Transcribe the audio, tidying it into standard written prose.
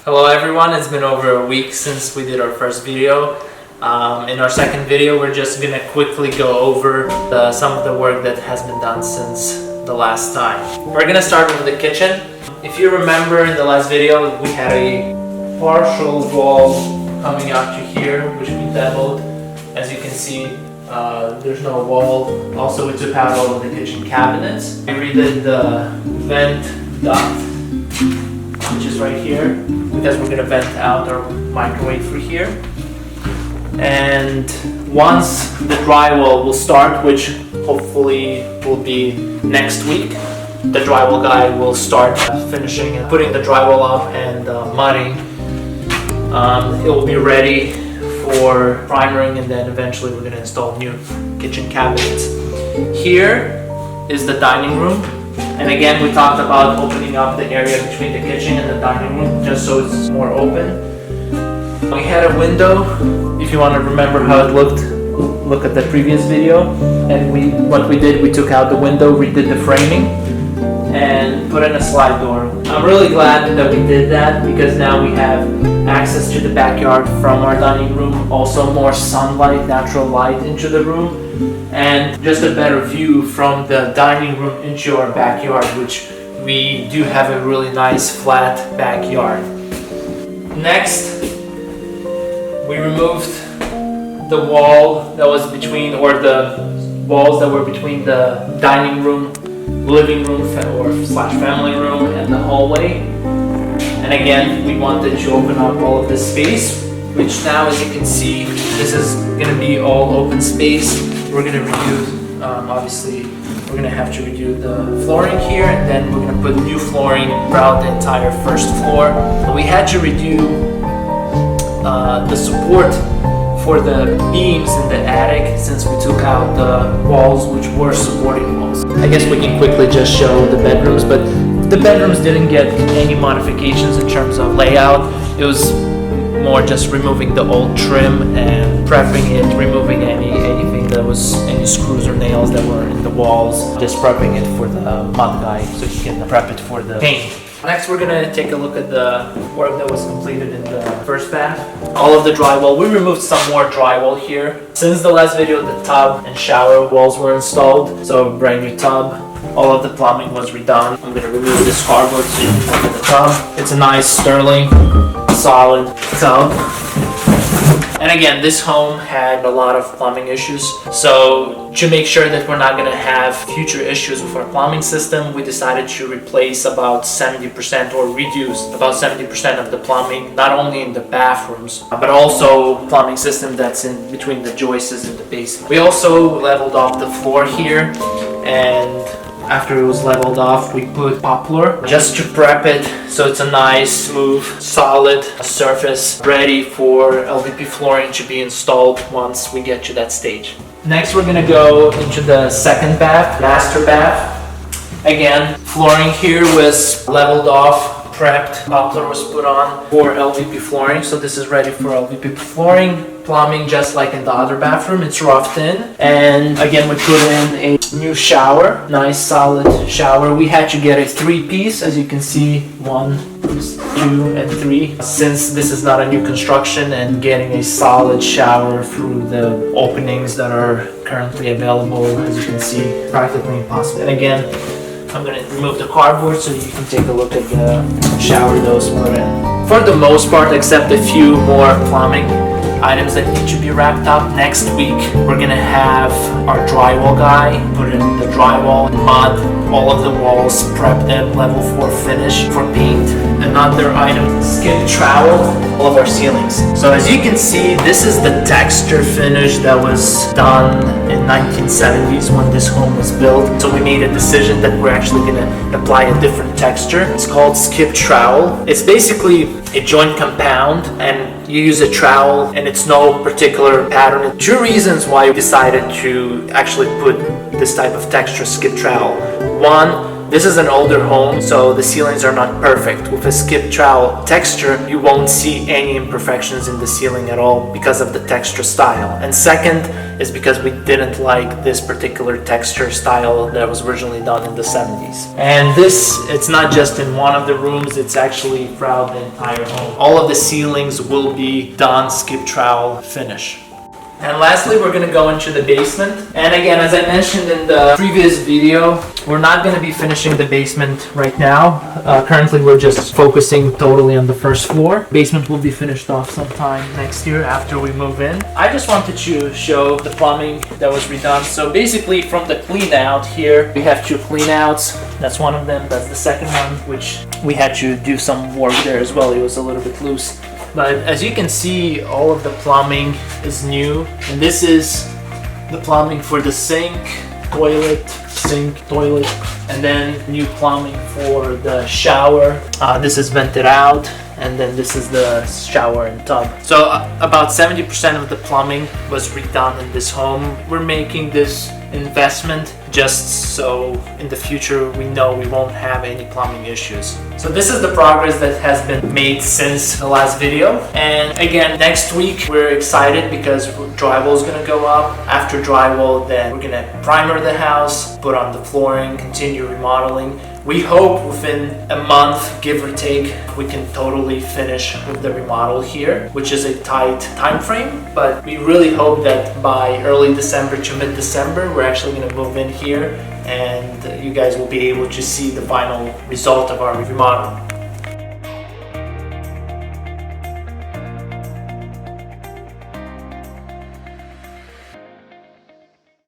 Hello everyone, it's been over a week since we did our first video. In our second video, we're just gonna quickly go over some of the work that has been done since the last time. We're gonna start with the kitchen. If you remember in the last video, we had a partial wall coming out to here, which we demoed. As you can see, there's no wall. Also, we took out all of the kitchen cabinets. We redid the vent duct, which is right here, because we're gonna vent out our microwave through here. And once the drywall will start, which hopefully will be next week, the drywall guy will start finishing and putting the drywall up and mudding. It will be ready for primering, and then eventually we're gonna install new kitchen cabinets. Here is the dining room. And again, we talked about opening up the area between the kitchen and the dining room just so it's more open. We had a window. If you want to remember how it looked, look at the previous video. And what we did, we took out the window, redid the framing, and put in a slide door. I'm really glad that we did that because now we have access to the backyard from our dining room. Also more sunlight, natural light into the room. And just a better view from the dining room into our backyard, which we do have a really nice flat backyard. Next, we removed the wall that was between, or the walls that were between the dining room, living room, or slash family room, and the hallway. And again, we wanted to open up all of this space, which now, as you can see, this is gonna be all open space. We're gonna redo, obviously, we're gonna have to redo the flooring here, and then we're gonna put new flooring throughout the entire first floor. We had to redo the support for the beams in the attic since we took out the walls which were supporting walls. I guess we can quickly just show the bedrooms, but the bedrooms didn't get any modifications in terms of layout. It was more just removing the old trim and prepping it, removing anything that was any screws or nails that were in the walls, just prepping it for the mud guy so he can prep it for the paint. Next, we're gonna take a look at the work that was completed in the first bath. All of the drywall, we removed some more drywall here. Since the last video, the tub and shower walls were installed, so brand new tub. All of the plumbing was redone. I'm gonna remove this cardboard so you can look at the tub. It's a nice Sterling solid tub. And again, this home had a lot of plumbing issues. So to make sure that we're not gonna have future issues with our plumbing system, we decided to replace about 70% or reduce about 70% of the plumbing, not only in the bathrooms, but also plumbing system that's in between the joists and the basement. We also leveled off the floor here, and after it was leveled off, we put poplar just to prep it so it's a nice, smooth, solid surface ready for LVP flooring to be installed once we get to that stage. Next, we're gonna go into the second bath, master bath. Again, flooring here was leveled off, prepped, poplar was put on for LVP flooring, so this is ready for LVP flooring. Plumbing, just like in the other bathroom, it's roughed in. And again, we put in a new shower, nice solid shower. We had to get a 3-piece, as you can see, 1, 2, and 3. Since this is not a new construction, and getting a solid shower through the openings that are currently available, as you can see, practically impossible. And again, I'm gonna remove the cardboard so you can take a look at the shower that was put in. For the most part, except a few more plumbing items that need to be wrapped up, next week we're gonna have our drywall guy put in the drywall, mud, all of the walls, prep them, level 4 finish for paint. Another item, skip trowel all of our ceilings. So as you can see, this is the texture finish that was done in 1970s when this home was built. So we made a decision that we're actually gonna apply a different texture. It's called skip trowel. It's basically a joint compound, and you use a trowel, and it's no particular pattern. 2 reasons why we decided to actually put this type of texture skip trowel. One, This is an older home, so the ceilings are not perfect. With a skip trowel texture, you won't see any imperfections in the ceiling at all because of the texture style. And second is because we didn't like this particular texture style that was originally done in the 70s. And this, it's not just in one of the rooms, it's actually throughout the entire home. All of the ceilings will be done skip trowel finish. And lastly, we're going to go into the basement. And again, as I mentioned in the previous video, we're not going to be finishing the basement right now. Currently, we're just focusing totally on the first floor. Basement will be finished off sometime next year after we move in. I just wanted to show the plumbing that was redone. So basically, from the clean out here, we have 2 clean outs. That's one of them. That's the second one, which we had to do some work there as well. It was a little bit loose. But as you can see, all of the plumbing is new, and this is the plumbing for the sink, toilet, and then new plumbing for the shower. This is vented out, and then this is the shower and tub. So about 70% of the plumbing was redone in this home. We're making this investment just so in the future we know we won't have any plumbing issues. So this is the progress that has been made since the last video. And again, next week we're excited because drywall is going to go up. After drywall, then we're going to primer the house, put on the flooring, continue remodeling. We hope within a month, give or take, we can totally finish with the remodel here, which is a tight time frame, but we really hope that by early December to mid-December, we're actually going to move in here and you guys will be able to see the final result of our remodel.